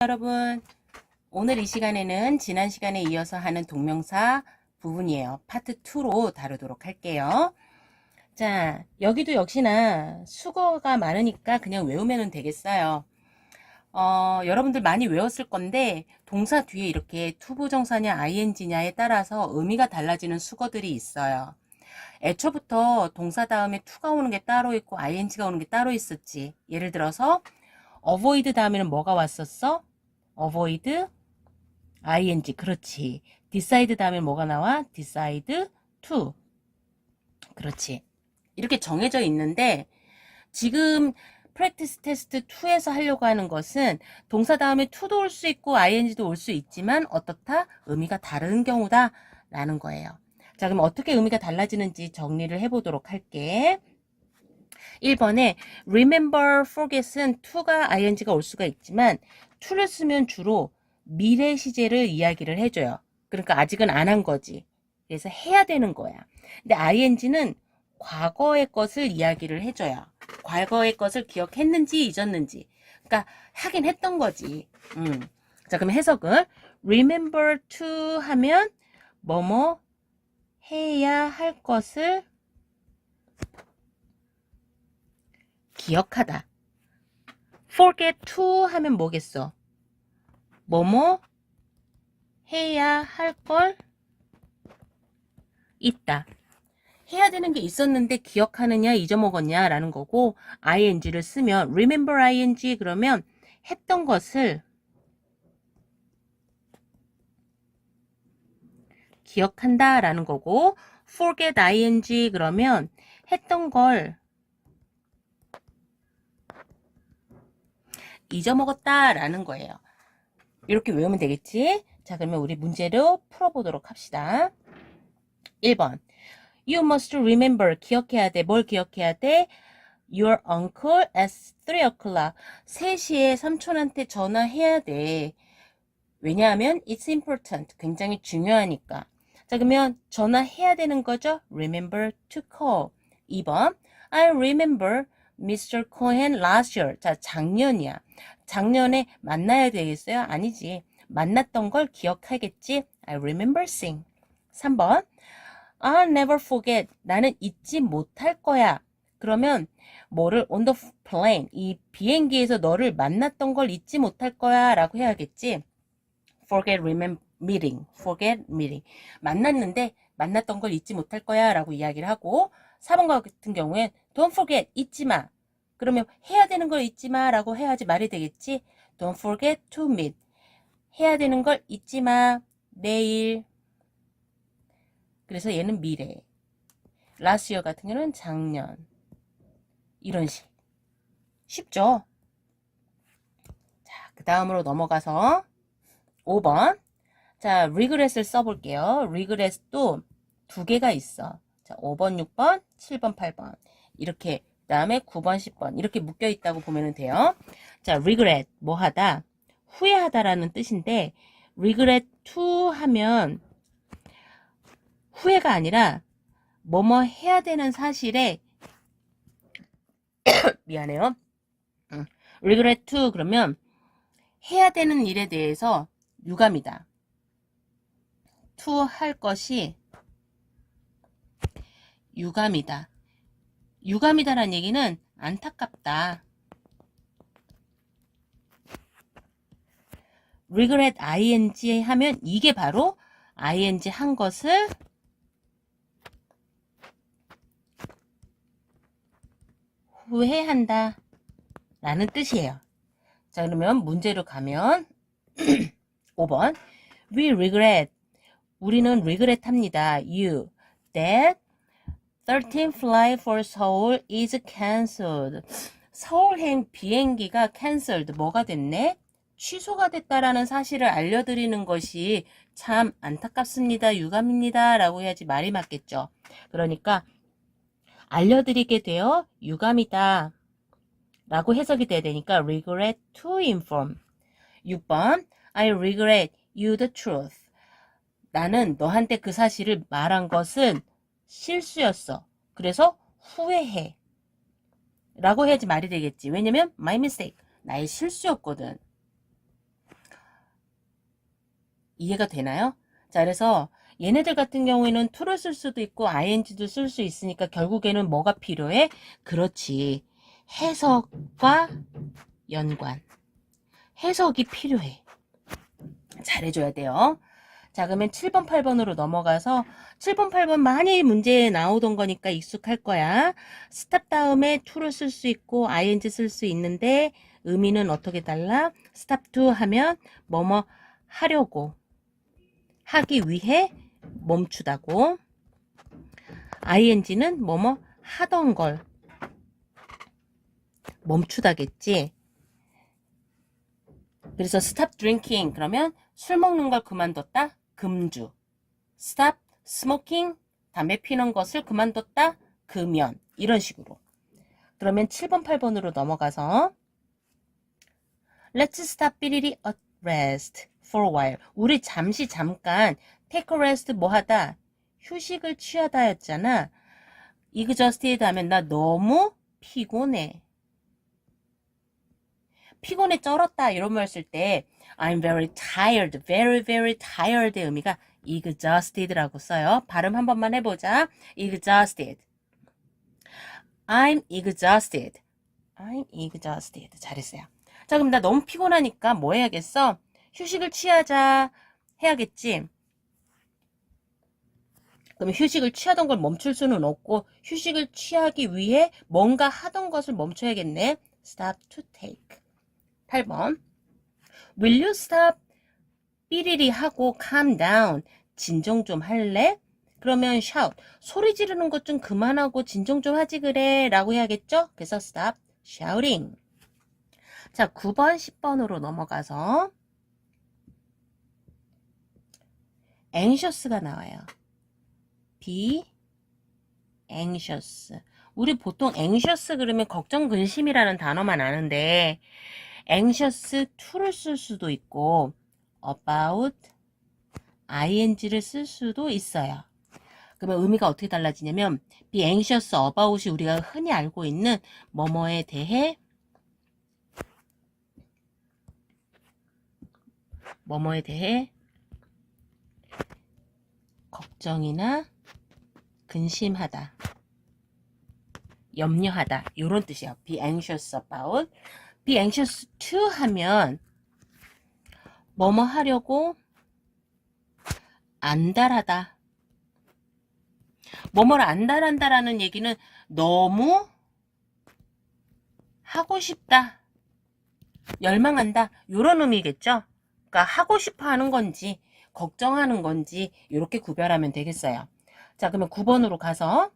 여러분, 오늘 이 시간에는 지난 시간에 이어서 하는 동명사 부분이에요. 파트 2로 다루도록 할게요. 자, 여기도 역시나 수거가 많으니까 그냥 외우면 되겠어요. 여러분들 많이 외웠을 건데 동사 뒤에 이렇게 투부정사냐 ing냐에 따라서 의미가 달라지는 수거들이 있어요. 애초부터 동사 다음에 to가 오는 게 따로 있고 ing가 오는 게 따로 있었지. 예를 들어서 avoid 다음에는 뭐가 왔었어? avoid ing. 그렇지. decide 다음에 뭐가 나와? decide to. 그렇지. 이렇게 정해져 있는데 지금 practice test 2에서 하려고 하는 것은 동사 다음에 to도 올 수 있고 ing도 올 수 있지만 어떻다? 의미가 다른 경우다 라는 거예요. 자, 그럼 어떻게 의미가 달라지는지 정리를 해보도록 할게. 1번에 remember, forget은 to가 ing가 올 수가 있지만 to를 쓰면 주로 미래 시제를 이야기를 해줘요. 그러니까 아직은 안 한 거지. 그래서 해야 되는 거야. 근데 ing는 과거의 것을 이야기를 해줘요. 과거의 것을 기억했는지 잊었는지. 그러니까 하긴 했던 거지. 자, 그럼 해석은 remember to 하면 뭐뭐 해야 할 것을 기억하다. forget to 하면 뭐겠어? 뭐뭐 해야 할 걸 있다. 해야 되는 게 있었는데 기억하느냐 잊어먹었냐 라는 거고 ing를 쓰면 remember ing 그러면 했던 것을 기억한다 라는 거고 forget ing 그러면 했던 걸 잊어먹었다 라는 거예요. 이렇게 외우면 되겠지? 자, 그러면 우리 문제로 풀어보도록 합시다. 1번. You must remember. 기억해야 돼. 뭘 기억해야 돼? Your uncle at 3 o'clock. 3시에 삼촌한테 전화해야 돼. 왜냐하면 it's important. 굉장히 중요하니까. 자, 그러면 전화해야 되는 거죠? Remember to call. 2번. I remember Mr. Cohen last year. 자, 작년이야. 작년에 만나야 되겠어요? 아니지. 만났던 걸 기억하겠지? I remember seeing. 3번. I'll never forget. 나는 잊지 못할 거야. 그러면 뭐를 on the plane. 이 비행기에서 너를 만났던 걸 잊지 못할 거야 라고 해야겠지. forget, remember, meeting. forget, meeting. 만났는데 만났던 걸 잊지 못할 거야 라고 이야기를 하고 4번 같은 경우엔 don't forget. 잊지 마. 그러면 해야 되는 걸 잊지 마 라고 해야지 말이 되겠지. don't forget to meet. 해야 되는 걸 잊지 마. 내일. 그래서 얘는 미래. last year 같은 경우는 작년. 이런 식. 쉽죠? 자, 그 다음으로 넘어가서 5번. 자, regret을 써볼게요. regret도 두 개가 있어. 자, 5번, 6번, 7번, 8번. 이렇게, 그 다음에 9번, 10번. 이렇게 묶여 있다고 보면 돼요. 자, regret, 뭐 하다? 후회하다라는 뜻인데, regret to 하면 후회가 아니라 뭐뭐 해야 되는 사실에 미안해요. regret to 그러면 해야 되는 일에 대해서 유감이다. to 할 것이 유감이다. 유감이다라는 얘기는 안타깝다. regret ing 하면 이게 바로 ing 한 것을 후회한다 라는 뜻이에요. 자, 그러면 문제로 가면 5번. We regret. 우리는 regret 합니다. You that 13 flight for Seoul is cancelled. 서울행 비행기가 cancelled. 뭐가 됐네? 취소가 됐다라는 사실을 알려드리는 것이 참 안타깝습니다. 유감입니다. 라고 해야지 말이 맞겠죠. 그러니까 알려드리게 되어 유감이다. 라고 해석이 돼야 되니까 regret to inform. 6번. I regret you the truth. 나는 너한테 그 사실을 말한 것은 실수였어. 그래서 후회해. 라고 해야지 말이 되겠지. 왜냐면 my mistake. 나의 실수였거든. 이해가 되나요? 자, 그래서 얘네들 같은 경우에는 to를 쓸 수도 있고 ing도 쓸 수 있으니까 결국에는 뭐가 필요해? 그렇지. 해석과 연관. 해석이 필요해. 잘해줘야 돼요. 자, 그러면 7번, 8번으로 넘어가서 7번, 8번 많이 문제에 나오던 거니까 익숙할 거야. 스탑 다음에 to를 쓸 수 있고 ing 쓸 수 있는데 의미는 어떻게 달라? 스탑 to 하면 뭐뭐 하려고, 하기 위해 멈추다고. ing는 뭐뭐 하던 걸 멈추다겠지. 그래서 stop drinking 그러면 술 먹는 걸 그만뒀다. 금주. stop smoking 담배 피는 것을 그만뒀다. 금연. 이런 식으로. 그러면 7번, 8번으로 넘어가서 Let's stop 삐리리 a rest for a while. 우리 잠깐 take a rest 뭐 하다? 휴식을 취하다 였잖아. exhausted 하면 나 너무 피곤해. 피곤에 쩔었다 이런 말 쓸 때 I'm very tired, very very tired의 의미가 exhausted라고 써요. 발음 한 번만 해보자. exhausted. I'm exhausted. I'm exhausted. 잘했어요. 자, 그럼 나 너무 피곤하니까 뭐 해야겠어? 휴식을 취하자 해야겠지. 그러면 휴식을 취하던 걸 멈출 수는 없고 휴식을 취하기 위해 뭔가 하던 것을 멈춰야겠네. Stop to take. 8번. Will you stop? 삐리리 하고 calm down. 진정 좀 할래? 그러면 shout. 소리 지르는 것 좀 그만하고 진정 좀 하지 그래 라고 해야겠죠? 그래서 stop shouting. 자, 9번, 10번으로 넘어가서 anxious가 나와요. be anxious. 우리 보통 anxious 그러면 걱정 근심이라는 단어만 아는데 anxious to를 쓸 수도 있고 about ing를 쓸 수도 있어요. 그러면 의미가 어떻게 달라지냐면 be anxious about이 우리가 흔히 알고 있는 뭐뭐에 대해 걱정이나 근심하다, 염려하다 이런 뜻이에요. be anxious about. be anxious to 하면 뭐뭐 하려고 안달하다. 뭐뭐를 안달한다라는 얘기는 너무 하고 싶다, 열망한다 이런 의미겠죠. 그러니까 하고 싶어 하는 건지 걱정하는 건지 이렇게 구별하면 되겠어요. 자, 그러면 9번으로 가서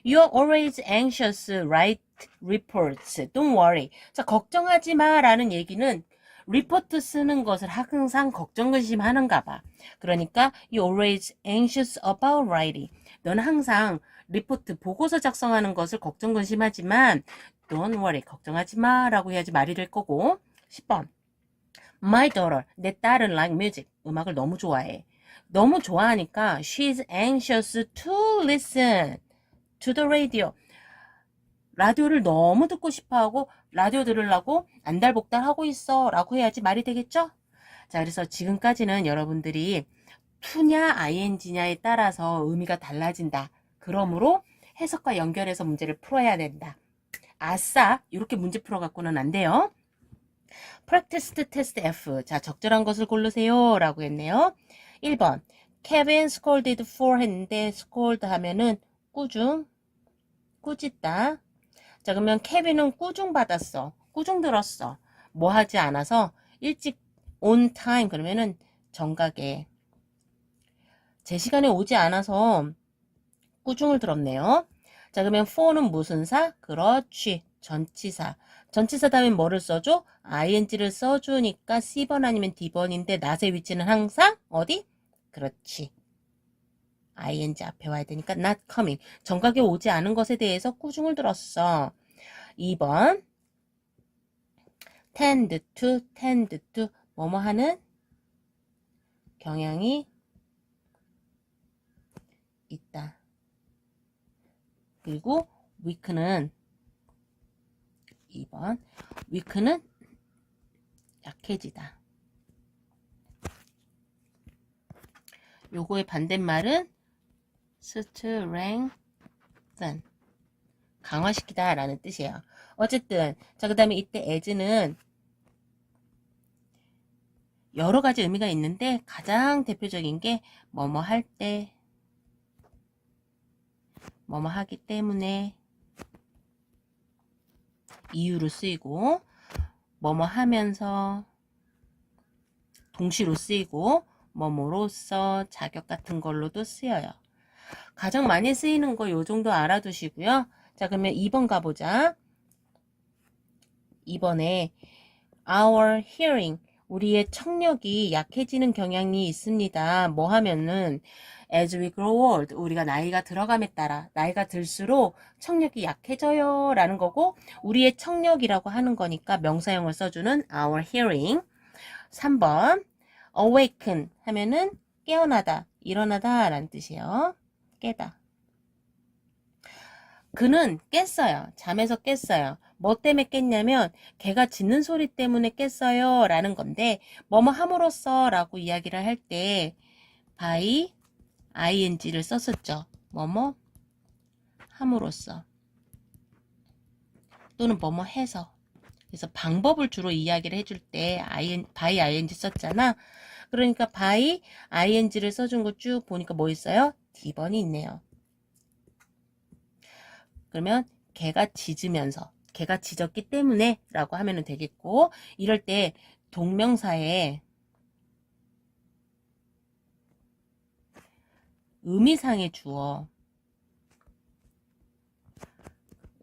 You're always anxious, write reports. Don't worry. 자, 걱정하지 마 라는 얘기는 리포트 쓰는 것을 항상 걱정 근심하는가 봐. 그러니까 You're always anxious about writing. 넌 항상 리포트 보고서 작성하는 것을 걱정 근심하지만 Don't worry. 걱정하지 마 라고 해야지 말이 될 거고. 10번. My daughter. 내 딸은 like music. 음악을 너무 좋아해. 너무 좋아하니까 She's anxious to listen to the radio. 라디오를 너무 듣고 싶어하고 라디오 들으려고 안달복달하고 있어 라고 해야지 말이 되겠죠? 자, 그래서 지금까지는 여러분들이 to냐 ing냐에 따라서 의미가 달라진다. 그러므로 해석과 연결해서 문제를 풀어야 된다. 아싸, 이렇게 문제 풀어갖고는 안 돼요. practice test F. 자, 적절한 것을 고르세요 라고 했네요. 1번 Kevin scolded for 했는데 scold 하면은 꾸중, 꾸짖다. 자, 그러면 케빈은 꾸중 받았어. 꾸중 들었어. 뭐 하지 않아서 일찍 on time 그러면은 정각에 제 시간에 오지 않아서 꾸중을 들었네요. 자, 그러면 for는 무슨 사? 그렇지. 전치사. 전치사 다음에 뭐를 써줘? ing를 써주니까 C번 아니면 D번인데 not의 위치는 항상 어디? 그렇지. ing 앞에 와야 되니까 not coming. 정각에 오지 않은 것에 대해서 꾸중을 들었어. 2번 tend to 뭐뭐 하는 경향이 있다. 그리고 weak는 2번 weak는 약해지다. 요거의 반대말은 strengthen, 강화시키다 라는 뜻이에요. 어쨌든 자, 그 다음에 이때 as는 여러 가지 의미가 있는데 가장 대표적인 게 뭐뭐 할 때, 뭐뭐 하기 때문에 이유로 쓰이고, 뭐뭐 하면서 동시로 쓰이고, 뭐뭐로써 자격 같은 걸로도 쓰여요. 가장 많이 쓰이는 거 요 정도 알아두시고요. 자, 그러면 2번 가보자. 2번에 our hearing, 우리의 청력이 약해지는 경향이 있습니다. 뭐 하면은 as we grow old, 우리가 나이가 들어감에 따라 나이가 들수록 청력이 약해져요 라는 거고, 우리의 청력이라고 하는 거니까 명사형을 써주는 our hearing. 3번 awaken 하면은 깨어나다, 일어나다 라는 뜻이에요. 깨다. 그는 깼어요. 잠에서 깼어요. 뭐 때문에 깼냐면 개가 짖는 소리 때문에 깼어요 라는 건데, 뭐뭐 함으로써 라고 이야기를 할 때 by ing를 썼었죠. 뭐뭐 함으로써 또는 뭐뭐 해서. 그래서 방법을 주로 이야기를 해줄 때 by ing 썼잖아. 그러니까 by ing를 써준 거 쭉 보니까 뭐 있어요? D번이 있네요. 그러면 개가 짖으면서, 개가 짖었기 때문에 라고 하면 되겠고, 이럴 때 동명사에 의미상의 주어,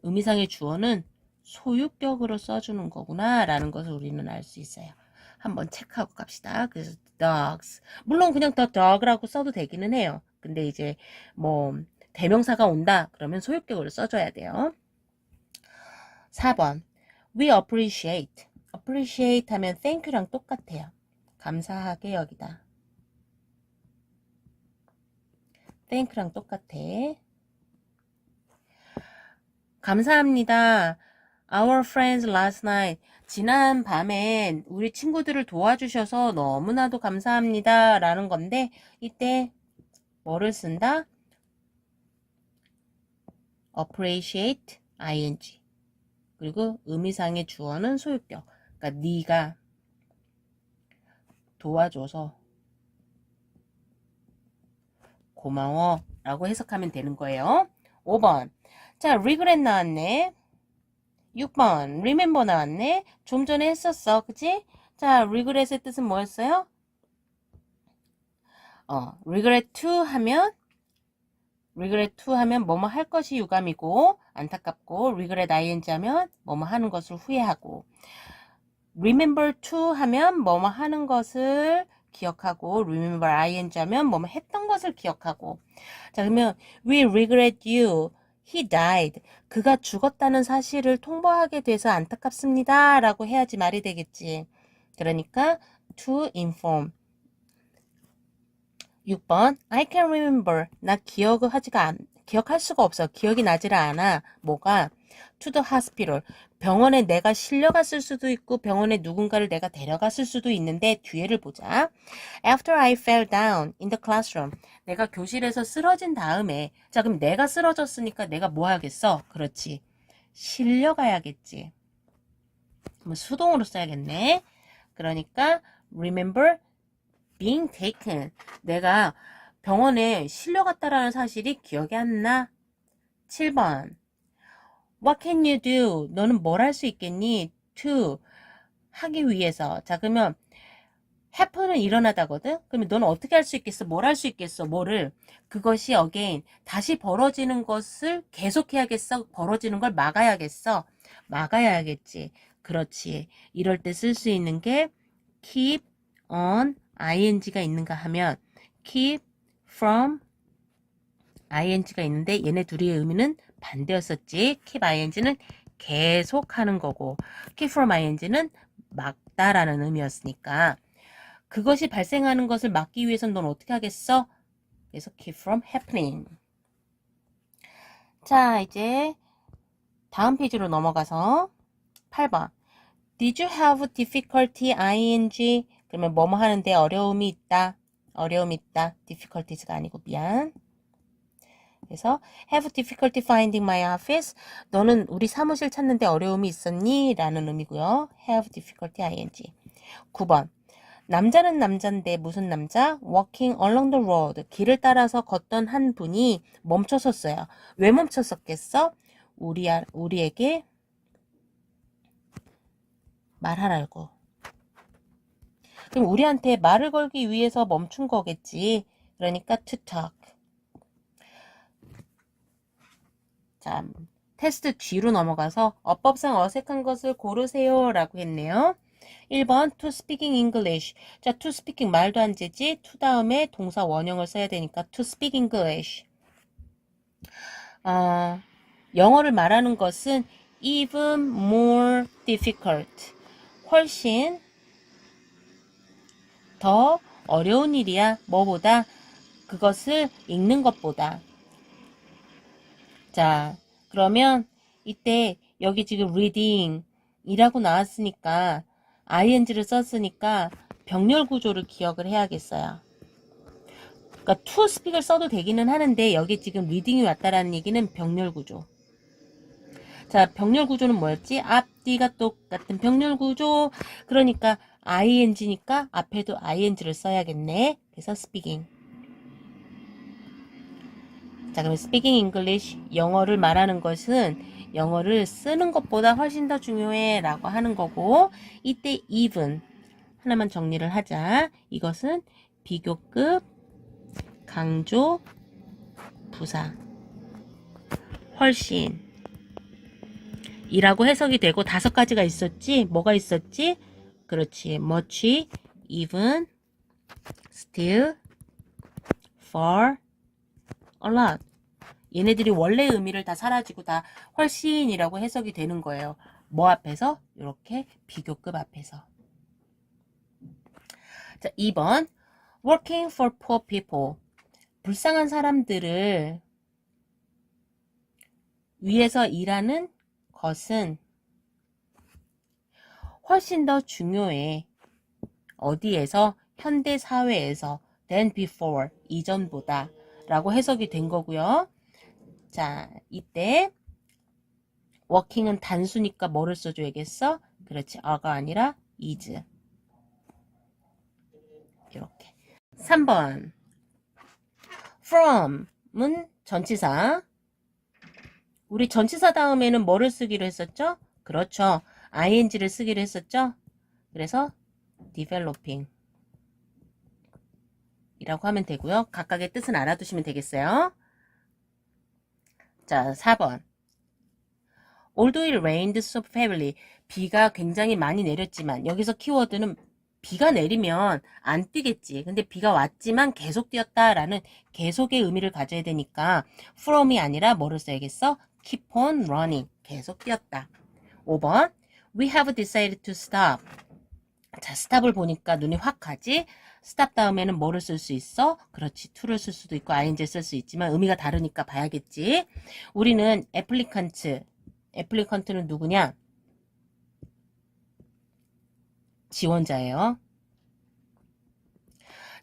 의미상의 주어는 소유격으로 써주는 거구나 라는 것을 우리는 알 수 있어요. 한번 체크하고 갑시다. 그래서 dogs, 물론 그냥 the dog라고 써도 되기는 해요. 근데 이제 뭐 대명사가 온다 그러면 소유격으로 써줘야 돼요. 4번 we appreciate, appreciate 하면 thank유랑 똑같아요. 감사하게 여기다. thank랑 똑같아. 감사합니다. Our friends last night. 지난 밤에 우리 친구들을 도와주셔서 너무나도 감사합니다. 라는 건데, 이때 뭐를 쓴다? appreciate, ing. 그리고 의미상의 주어는 소유격. 그러니까 네가 도와줘서 고마워 라고 해석하면 되는 거예요. 5번. 자, regret 나왔네. 6번 remember 나왔네. 좀 전에 했었어. 그치? 자, regret의 뜻은 뭐였어요? regret to 하면 뭐뭐 할 것이 유감이고 안타깝고, regret ing 하면 뭐뭐 하는 것을 후회하고, remember to 하면 뭐뭐 하는 것을 기억하고, remember ing 하면 뭐뭐 했던 것을 기억하고. 자, 그러면 we regret you. He died. 그가 죽었다는 사실을 통보하게 돼서 안타깝습니다. 라고 해야지 말이 되겠지. 그러니까 to inform. 6번 I can remember. 나 기억할 수가 없어. 기억이 나지를 않아. 뭐가? to the hospital. 병원에 내가 실려갔을 수도 있고 병원에 누군가를 내가 데려갔을 수도 있는데, 뒤에를 보자. After I fell down in the classroom. 내가 교실에서 쓰러진 다음에. 자, 그럼 내가 쓰러졌으니까 내가 뭐 하겠어? 그렇지. 실려가야겠지. 그럼 수동으로 써야겠네. 그러니까 remember being taken. 내가 병원에 실려갔다라는 사실이 기억이 안 나. 7번 What can you do? 너는 뭘 할 수 있겠니? To 하기 위해서. 자, 그러면 happen은 일어나다거든. 그러면 너는 어떻게 할 수 있겠어? 뭘 할 수 있겠어? 뭐를? 그것이 again 다시 벌어지는 것을 계속해야겠어? 벌어지는 걸 막아야겠어? 막아야겠지. 그렇지. 이럴 때 쓸 수 있는 게 keep on ing가 있는가 하면 keep from ing가 있는데, 얘네 둘의 의미는 반대였었지. keep ing는 계속하는 거고, keep from ing는 막다라는 의미였으니까, 그것이 발생하는 것을 막기 위해서는 넌 어떻게 하겠어? 그래서 keep from happening. 자, 이제 다음 페이지로 넘어가서 8번 Did you have difficulty ing? 그러면 뭐뭐 하는데 어려움이 있다. 어려움이 있다. difficulties가 아니고 미안. 그래서 have difficulty finding my office. 너는 우리 사무실 찾는데 어려움이 있었니? 라는 의미고요. have difficulty ing. 9번. 남자는 남잔데 무슨 남자? walking along the road. 길을 따라서 걷던 한 분이 멈춰섰어요. 왜 멈췄었겠어? 우리에게 말하라고. 그럼 우리한테 말을 걸기 위해서 멈춘 거겠지. 그러니까 to talk. 자, 테스트 뒤로 넘어가서 어법상 어색한 것을 고르세요 라고 했네요. 1번 to speaking English. 자, to speaking 말도 안 되지. to 다음에 동사 원형을 써야 되니까 to speak English. 영어를 말하는 것은 even more difficult. 훨씬 더 어려운 일이야. 뭐보다? 그것을 읽는 것보다. 자, 그러면 이때 여기 지금 reading 이라고 나왔으니까 ing를 썼으니까 병렬 구조를 기억을 해야겠어요. 그러니까 to speak을 써도 되기는 하는데 여기 지금 reading이 왔다라는 얘기는 병렬 구조. 자, 병렬 구조는 뭐였지? 앞뒤가 똑같은 병렬 구조. 그러니까 ing니까 앞에도 ing를 써야겠네. 그래서 speaking. 자, 그럼 speaking English, 영어를 말하는 것은 영어를 쓰는 것보다 훨씬 더 중요해 라고 하는 거고, 이때 even 하나만 정리를 하자. 이것은 비교급 강조 부사 훨씬 이라고 해석이 되고 5가지가 있었지. 뭐가 있었지? 그렇지. much, even, still, far, a lot. 얘네들이 원래 의미를 다 사라지고 다 훨씬이라고 해석이 되는 거예요. 뭐 앞에서? 이렇게 비교급 앞에서. 자, 2번. working for poor people. 불쌍한 사람들을 위해서 일하는 것은 훨씬 더 중요해. 어디에서? 현대 사회에서 than before. 이전보다. 라고 해석이 된 거고요. 자, 이때 working은 단수니까 뭐를 써줘야겠어? 그렇지. a가 아니라 is. 이렇게. 3번. from은 전치사. 우리 전치사 다음에는 뭐를 쓰기로 했었죠? 그렇죠. ing를 쓰기로 했었죠? 그래서 developing 이라고 하면 되고요. 각각의 뜻은 알아두시면 되겠어요. 자, 4번. Although it rained so heavily. 비가 굉장히 많이 내렸지만 여기서 키워드는 비가 내리면 안 뛰겠지. 근데 비가 왔지만 계속 뛰었다라는 계속의 의미를 가져야 되니까 from이 아니라 뭐를 써야겠어? keep on running. 계속 뛰었다. 5번. We have decided to stop. 자, stop을 보니까 눈이 확 가지. stop 다음에는 뭐를 쓸 수 있어? 그렇지. to를 쓸 수도 있고 ing를 쓸 수 있지만 의미가 다르니까 봐야겠지. 우리는 applicant는 누구냐? 지원자예요.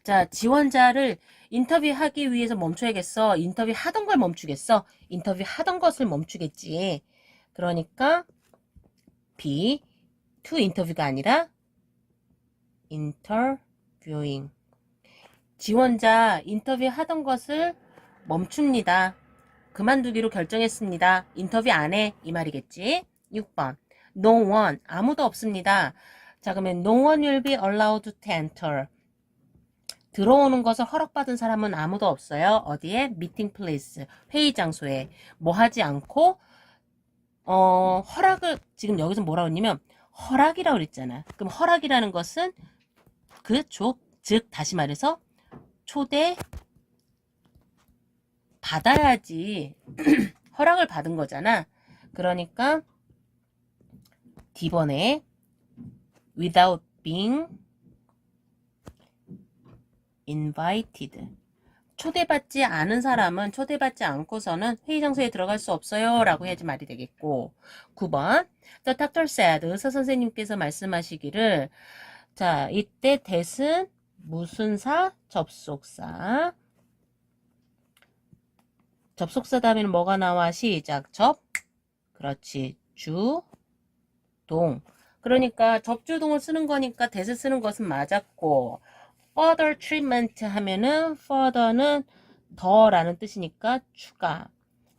자, 지원자를 인터뷰하기 위해서 멈춰야겠어? 인터뷰 하던 걸 멈추겠어? 인터뷰 하던 것을 멈추겠지. 그러니까 B, to 인터뷰가 아니라 interviewing. 지원자 인터뷰 하던 것을 멈춥니다. 그만두기로 결정했습니다. 인터뷰 안 해. 이 말이겠지. 6번. No one. 아무도 없습니다. 자, 그러면 no one will be allowed to enter. 들어오는 것을 허락받은 사람은 아무도 없어요. 어디에? meeting place. 회의 장소에. 뭐 하지 않고 허락을 지금 여기서 뭐라고 했냐면 허락이라고 그랬잖아. 그럼 허락이라는 것은 즉 다시 말해서 초대 받아야지 허락을 받은 거잖아. 그러니까 D번에 without being invited. 초대받지 않은 사람은 초대받지 않고서는 회의 장소에 들어갈 수 없어요 라고 해야지 말이 되겠고. 9번. The doctor said. 의사 선생님께서 말씀하시기를 자, 이때 that은 무슨 사? 접속사. 접속사 다음에는 뭐가 나와? 시작. 그렇지. 주동. 그러니까 접주동을 쓰는 거니까 that을 쓰는 것은 맞았고, further treatment 하면은 further는 더라는 뜻이니까 추가.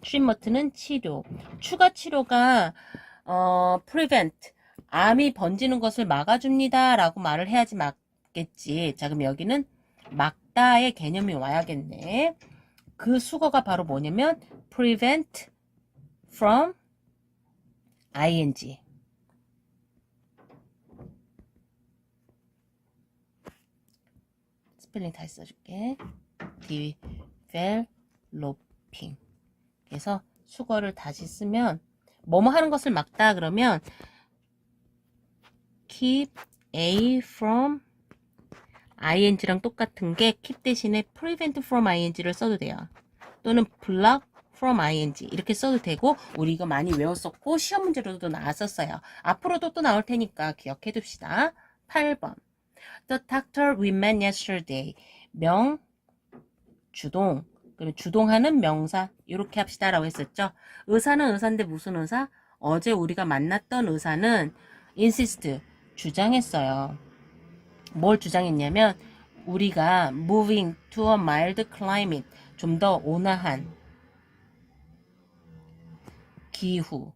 treatment는 치료. 추가 치료가 prevent 암이 번지는 것을 막아줍니다 라고 말을 해야지 맞겠지. 자, 그럼 여기는 막다의 개념이 와야겠네. 그 수거가 바로 뭐냐면 prevent from ing. 스펠링 다시 써줄게. developing. 그래서 수거를 다시 쓰면 뭐뭐 하는 것을 막다 그러면 keep a from ing랑 똑같은 게 keep 대신에 prevent from ing를 써도 돼요. 또는 block from ing 이렇게 써도 되고, 우리 이거 많이 외웠었고 시험 문제로도 나왔었어요. 앞으로도 또 나올 테니까 기억해 둡시다. 8번. The doctor we met yesterday. 주동. 그럼 주동하는 명사 이렇게 합시다 라고 했었죠. 의사는 의사인데 무슨 의사? 어제 우리가 만났던 의사는 insist 주장했어요. 뭘 주장했냐면 우리가 moving to a mild climate 좀 더 온화한 기후,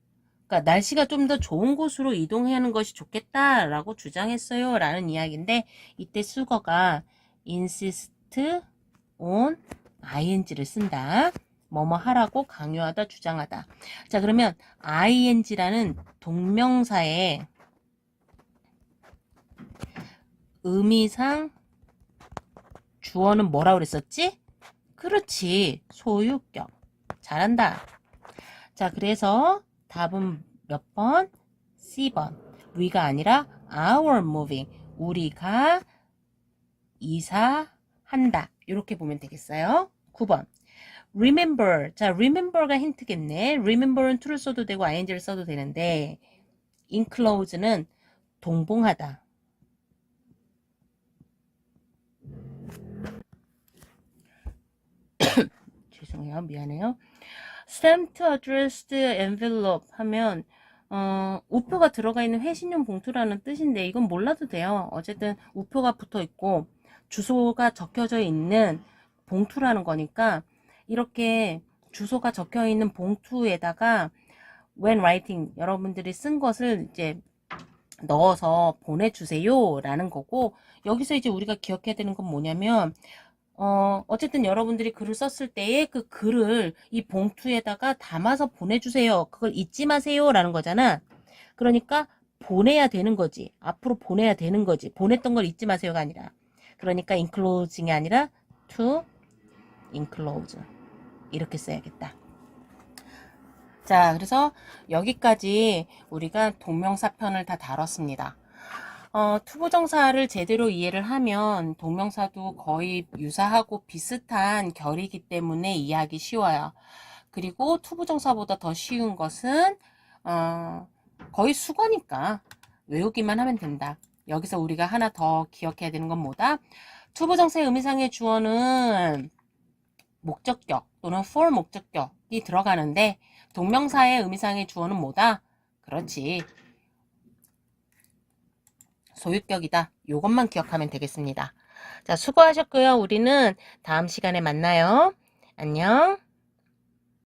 그러니까 날씨가 좀 더 좋은 곳으로 이동하는 것이 좋겠다라고 주장했어요 라는 이야기인데, 이때 수거가 insist on ing를 쓴다. 뭐뭐 하라고 강요하다, 주장하다. 자, 그러면 ing라는 동명사의 의미상 주어는 뭐라고 그랬었지? 그렇지, 소유격. 잘한다. 자, 그래서 답은 몇 번? C번. we가 아니라 our moving. 우리가 이사한다. 이렇게 보면 되겠어요. 9번. remember. 자, remember가 힌트겠네. remember는 to를 써도 되고 ing를 써도 되는데, enclose는 동봉하다. 죄송해요. 미안해요. stamped addressed envelope 하면 우표가 들어가 있는 회신용 봉투라는 뜻인데, 이건 몰라도 돼요. 어쨌든 우표가 붙어 있고 주소가 적혀져 있는 봉투라는 거니까, 이렇게 주소가 적혀 있는 봉투에다가 when writing 여러분들이 쓴 것을 이제 넣어서 보내주세요 라는 거고, 여기서 이제 우리가 기억해야 되는 건 뭐냐면, 어쨌든 여러분들이 글을 썼을 때에 그 글을 이 봉투에다가 담아서 보내주세요. 그걸 잊지 마세요 라는 거잖아. 그러니까 보내야 되는 거지. 앞으로 보내야 되는 거지. 보냈던 걸 잊지 마세요가 아니라. 그러니까 enclosing이 아니라 to enclose. 이렇게 써야겠다. 자, 그래서 여기까지 우리가 동명사편을 다 다뤘습니다. 투부정사를 제대로 이해를 하면 동명사도 거의 유사하고 비슷한 결이기 때문에 이해하기 쉬워요. 그리고 투부정사보다 더 쉬운 것은 거의 수거니까 외우기만 하면 된다. 여기서 우리가 하나 더 기억해야 되는 건 뭐다? 투부정사의 의미상의 주어는 목적격 또는 for 목적격이 들어가는데, 동명사의 의미상의 주어는 뭐다? 그렇지, 소유격이다. 요것만 기억하면 되겠습니다. 자, 수고하셨고요. 우리는 다음 시간에 만나요. 안녕.